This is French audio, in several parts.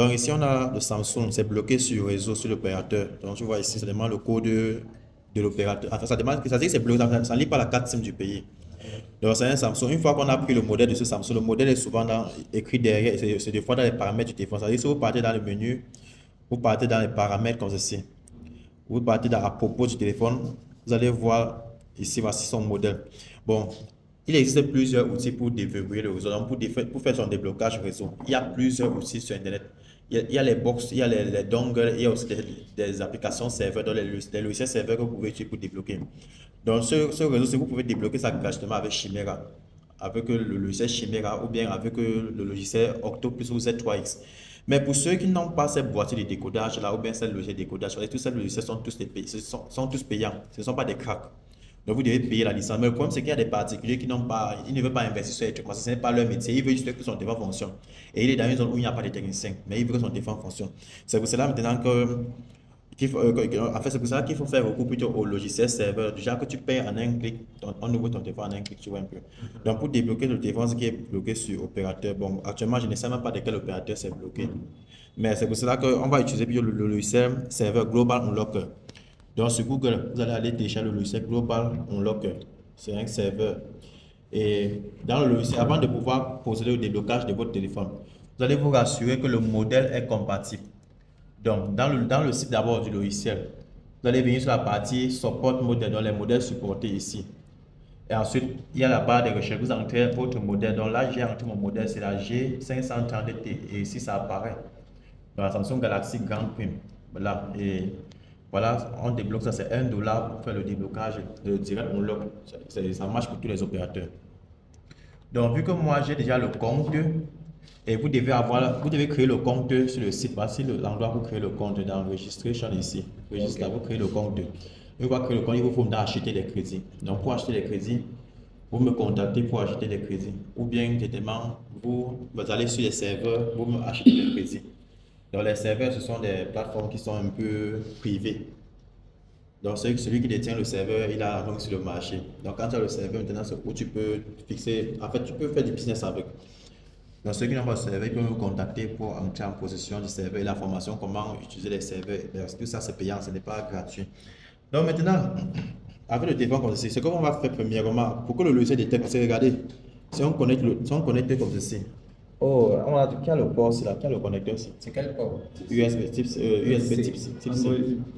Donc ici, on a le Samsung, c'est bloqué sur le réseau, sur l'opérateur. Donc tu vois ici, c'est vraiment le code de l'opérateur. Enfin, ça demande, ça dit que c'est bloqué, ça ne lit pas la carte SIM du pays. Donc c'est un Samsung. Une fois qu'on a pris le modèle de ce Samsung, le modèle est souvent écrit derrière, c'est des fois dans les paramètres du téléphone. C'est-à-dire si vous partez dans le menu, vous partez dans les paramètres comme ceci. Vous partez dans à propos du téléphone, vous allez voir ici, voici son modèle. Bon, il existe plusieurs outils pour déverrouiller le réseau, donc pour faire son déblocage réseau. Il y a plusieurs outils sur Internet. Il y a les box, il y a les dongles, il y a aussi des applications serveurs, dans les logiciels serveurs que vous pouvez utiliser pour débloquer. Donc, ce réseau, si vous pouvez débloquer ça gratuitement avec Chimera, avec le logiciel Chimera ou bien avec le logiciel Octopus ou Z3X. Mais pour ceux qui n'ont pas cette boîtier de décodage là ou bien cette logiciel de décodage, tous ces logiciels sont tous payants, ce ne sont pas des cracks. Donc vous devez payer la licence. Mais le problème c'est qu'il y a des particuliers qui n'ont pas, ils ne veulent pas investir sur les trucs parce que ce n'est pas leur métier. Ils veulent juste que son téléphone fonctionne. Et il est dans une zone où il n'y a pas de technicien, mais il veut que son téléphone fonctionne. C'est pour cela maintenant que en fait, c'est pour ça qu'il faut faire recours plutôt au logiciel serveur. Déjà que tu payes en un clic, on ouvre ton téléphone en un clic, tu vois un peu. Donc, pour débloquer le téléphone, ce qui est bloqué sur opérateur, bon, actuellement, je ne sais même pas de quel opérateur c'est bloqué. Mais c'est pour cela qu'on va utiliser plutôt le logiciel serveur Global Unlocker. Donc, sur Google, vous allez aller télécharger le logiciel Global Unlocker. C'est un serveur. Et dans le logiciel, avant de pouvoir procéder au déblocage de votre téléphone, vous allez vous rassurer que le modèle est compatible. Donc, dans le site d'abord du logiciel, vous allez venir sur la partie Support Model, dans les modèles supportés ici. Et ensuite, il y a la barre de recherche. Vous entrez votre modèle. Donc là, j'ai entré mon modèle, c'est la G530T. Et ici, ça apparaît dans la Samsung Galaxy Grand Prime. Voilà. Et voilà, on débloque ça. C'est $1 pour faire le déblocage direct unlock. Ça marche pour tous les opérateurs. Donc, vu que moi, j'ai déjà le compte, et vous devez créer le compte sur le site. Voici l'endroit pour créer le compte dans Registration ici. Registre, vous créez le compte. Une fois créé le compte, il vous faut acheter des crédits. Donc, pour acheter des crédits, vous me contactez pour acheter des crédits. Ou bien, directement, vous allez sur les serveurs, vous me achetez des crédits. Donc, les serveurs, ce sont des plateformes qui sont un peu privées. Donc, celui qui détient le serveur, il a donc sur le marché. Donc, quand tu as le serveur, maintenant, c'est où tu peux fixer, en fait, tu peux faire du business avec. Donc, ceux qui n'ont pas de serveur, ils peuvent me contacter pour entrer en possession du serveur et la formation, comment utiliser les serveurs. Tout ça, c'est payant, ce n'est pas gratuit. Donc, maintenant, avec le téléphone comme ceci, ce qu'on va faire premièrement, pour que le logiciel détecte, c'est regarder, si on connecte comme ceci. Oh, on a qui a le port ici, là, qui a le connecteur ici. C'est quel port? USB type C.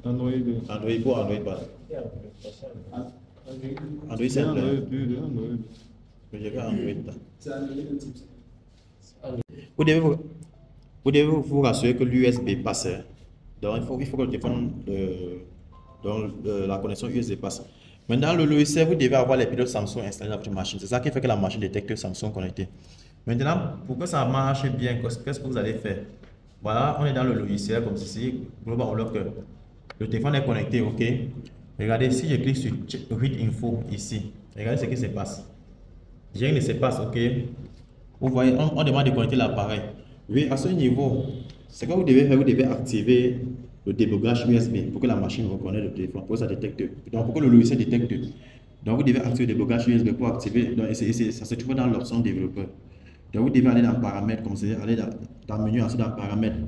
Android. Android pour Android, pas. Android, c'est Android. Je vais Android. C'est Android type C. Vous devez vous rassurer que l'USB passe. Donc, il faut que le téléphone, la connexion USB passe. Maintenant, le logiciel, vous devez avoir les pilotes Samsung installés dans votre machine. C'est ça qui fait que la machine détecte Samsung connecté. Maintenant, pour que ça marche bien, qu'est-ce que vous allez faire? Voilà, on est dans le logiciel comme ceci. Global Unlocker. Le téléphone est connecté, ok? Regardez, si je clique sur Read Info ici, regardez ce qui se passe. Rien ne se passe, ok? Vous voyez, on demande de connecter l'appareil. Oui, à ce niveau, ce que vous devez faire, vous devez activer le déblocage USB pour que la machine reconnaisse le téléphone, pour que ça détecte. Donc, pour que le logiciel détecte. Donc, vous devez activer le déblocage USB pour activer. Donc, ça se trouve dans l'option développeur. Donc, vous devez aller dans paramètres, comme c'est aller dans le menu, ensuite dans paramètres.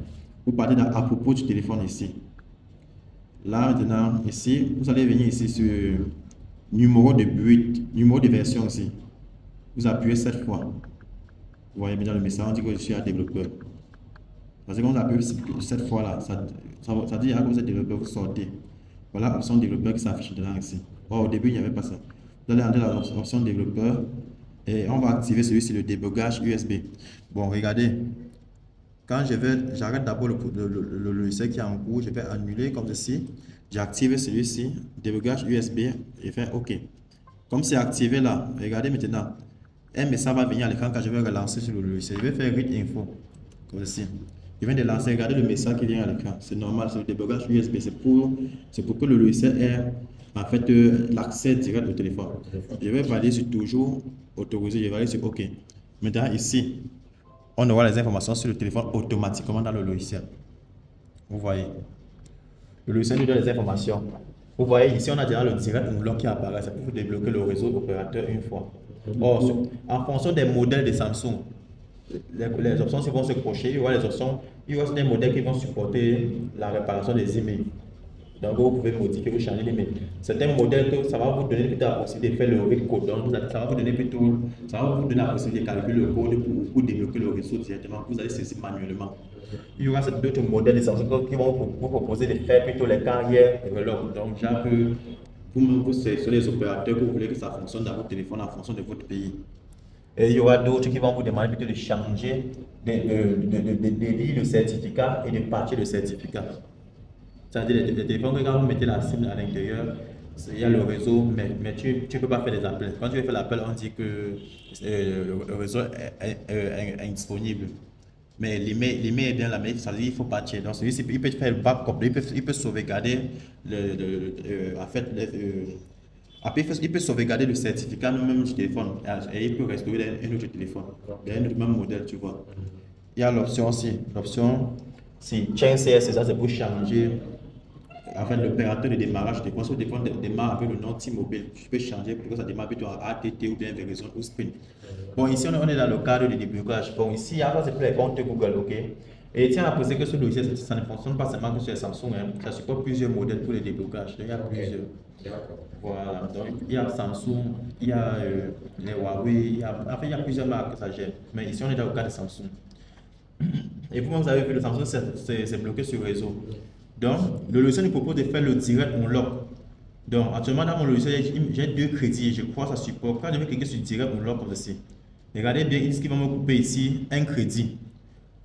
Vous partez à propos du téléphone ici. Là, maintenant, ici, vous allez venir ici sur numéro de build, numéro de version aussi. Vous appuyez cette fois. Vous voyez bien le message, on dit que je suis un développeur. Parce que quand on appuie cette fois-là, ça dit que vous êtes développeur, vous sortez. Voilà l'option développeur qui s'affiche dedans ici. Oh, au début, il n'y avait pas ça. Vous allez entrer dans l'option développeur et on va activer celui-ci, le débogage USB. Bon, regardez. Quand j'arrête d'abord le logiciel qui est en cours, je vais annuler comme ceci. J'active celui-ci, débogage USB et faire OK. Comme c'est activé là, regardez maintenant. Un message va venir à l'écran quand je vais relancer sur le logiciel. Je vais faire Read Info, comme ceci. Je viens de lancer, regardez le message qui vient à l'écran. C'est normal, c'est le débogage USB. C'est pour que le logiciel ait en fait l'accès direct au téléphone. Je vais valider sur toujours autorisé, je vais valider sur OK. Maintenant ici, on aura les informations sur le téléphone automatiquement dans le logiciel. Vous voyez. Le logiciel nous donne les informations. Vous voyez ici, on a déjà le direct unlock qui apparaît. C'est pour débloquer le réseau opérateur une fois. Or, en fonction des modèles de Samsung, les options qui vont se cocher, il y aura les options, il y aura des modèles qui vont supporter la réparation des emails. Donc, vous pouvez modifier ou changer l'email. Certains modèles, ça va vous donner plutôt la possibilité de faire le read code. Donc, ça va vous donner plutôt, ça va vous donner la possibilité de calculer le code pour débloquer le réseau directement. Vous allez saisir manuellement. Il y aura d'autres modèles de Samsung qui vont vous proposer de faire plutôt les carrières relog. Donc, genre que vous-même, vous sélectionnez les opérateurs que vous voulez que ça fonctionne dans votre téléphone en fonction de votre pays. Et il y aura d'autres qui vont vous demander plutôt de changer, d'élire le certificat et de partir le certificat. C'est-à-dire les téléphones, quand vous mettez la SIM à l'intérieur, il y a le réseau, mais tu ne peux pas faire des appels. Quand tu veux faire l'appel, on dit que le réseau est indisponible. Mais l'email est bien là, mais ça veut dire qu'il faut partir. Donc, celui-ci, il peut faire le backup, il peut sauvegarder en fait, après, il peut sauvegarder le certificat même du téléphone et il peut restaurer un autre téléphone, un même modèle, tu vois. Il y a l'option aussi, l'option, si Change CS, ça c'est pour changer enfin, l'opérateur de démarrage. Quand ce téléphone démarre avec le nom T-Mobile, tu peux changer pour que ça démarre plutôt en ATT ou bien Verizon ou Sprint. Bon, ici on est dans le cadre de déblocage. Bon, ici, ça c'est pour les comptes Google, ok? Et tiens à préciser que ce logiciel, ça ne fonctionne pas seulement que sur les Samsung, hein. Ça supporte plusieurs modèles pour les déblocages. Il y a plusieurs. Voilà, donc il y a Samsung, il y a les Huawei, il y a plusieurs marques que ça gère. Mais ici, on est dans le cas de Samsung. Et vous avez vu, le Samsung, c'est bloqué sur le réseau. Donc, le logiciel nous propose de faire le direct unlock. Donc, actuellement, dans mon logiciel, j'ai 2 crédits. Je crois que ça supporte. Quand je vais cliquer sur direct unlock comme ceci, regardez bien ce qui va me couper ici, un crédit.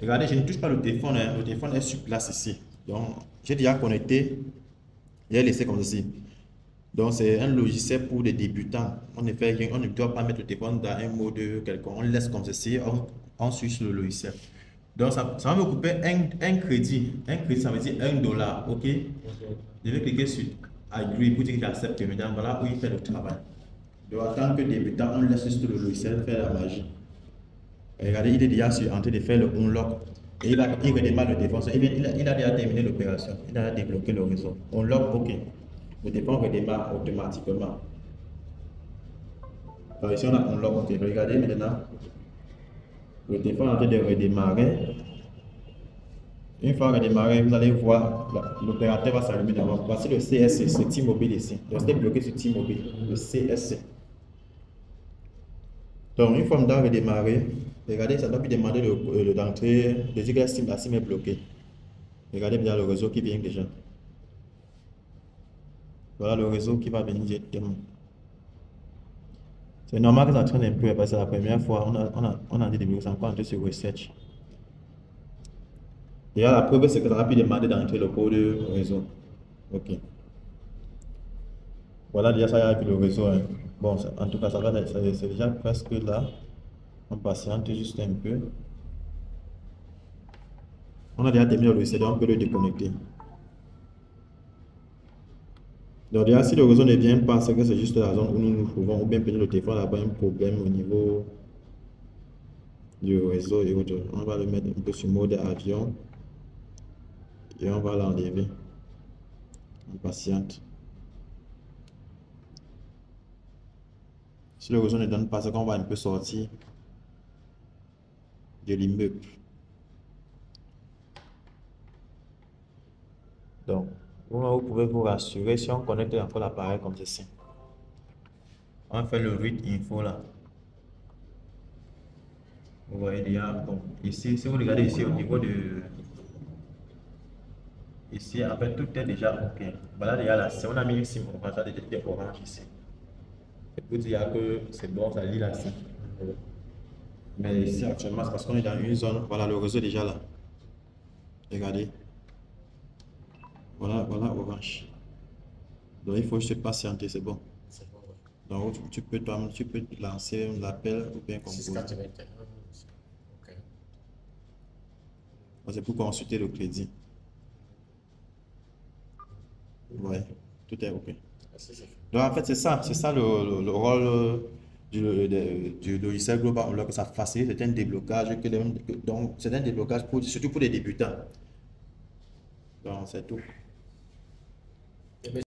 Regardez, je ne touche pas le téléphone. Hein. Le téléphone est sur place ici. Donc, j'ai déjà connecté. J'ai laissé comme ceci. Donc, c'est un logiciel pour les débutants. On ne doit pas mettre le téléphone dans un mode quelconque. On laisse comme ceci. On switch le logiciel. Donc, ça va me couper un crédit. Un crédit, ça veut dire $1. OK? Je vais cliquer sur Agree pour dire que j'accepte. Maintenant, voilà où il fait le travail. Donc, en tant que débutant, on laisse juste le logiciel faire la magie. Et regardez, il est déjà en train de faire le unlock. Et il redémarre le téléphone. Il a déjà terminé l'opération. Il a débloqué le réseau. Unlock, OK. Le téléphone redémarre automatiquement. Donc, ici, on a unlock, OK. Regardez maintenant. Le téléphone est en train de redémarrer. Une fois redémarré, vous allez voir l'opérateur va s'allumer d'abord. Voici le CSC, c'est T-Mobile ici. Donc, c'était bloqué sur T-Mobile, le CSC. Donc, une fois que nous redémarré, regardez, ça doit plus demander d'entrée, de dire que la SIM est bloquée. Regardez bien le réseau qui vient déjà. Voilà le réseau qui va venir directement. C'est normal que ça traîne un peu parce que c'est la première fois, on a des débloqués, c'est encore un peu sur Research. Et la preuve, c'est que ça va plus demander d'entrer le code réseau. OK. Voilà, déjà, ça y a le réseau. Hein. Bon, en tout cas, c'est déjà presque là. On patiente juste un peu. On a déjà terminé le logiciel, on peut le déconnecter. Donc, déjà, si le réseau ne vient pas, c'est que c'est juste la zone où nous nous trouvons, ou bien peut-être le téléphone a un problème au niveau du réseau et autres. On va le mettre un peu sur mode avion. Et on va l'enlever. On patiente. Si le réseau ne donne pas, c'est qu'on va un peu sortir de l'immeuble. Donc, vous pouvez vous rassurer si on connecte encore l'appareil comme ceci. On fait le read info là. Vous voyez déjà, bon, ici, si vous regardez ici au niveau de... Ici, en fait, tout est déjà OK. Voilà déjà la SIM. On a mis une SIM, on va faire des orange ici. C'est pour dire que c'est bon, ça lit la SIM. Mais ici, actuellement, c'est parce qu'on est dans une zone. Voilà, le réseau est déjà là. Regardez. Voilà, orange. Donc, il faut juste patienter, c'est bon. Donc, tu peux lancer l'appel ou bien composer. C'est pour consulter le crédit. Ouais, tout est OK. Donc, en fait, c'est ça le rôle du logiciel global, que ça facilite certains déblocages, donc c'est un déblocage surtout pour les débutants. Donc, c'est tout.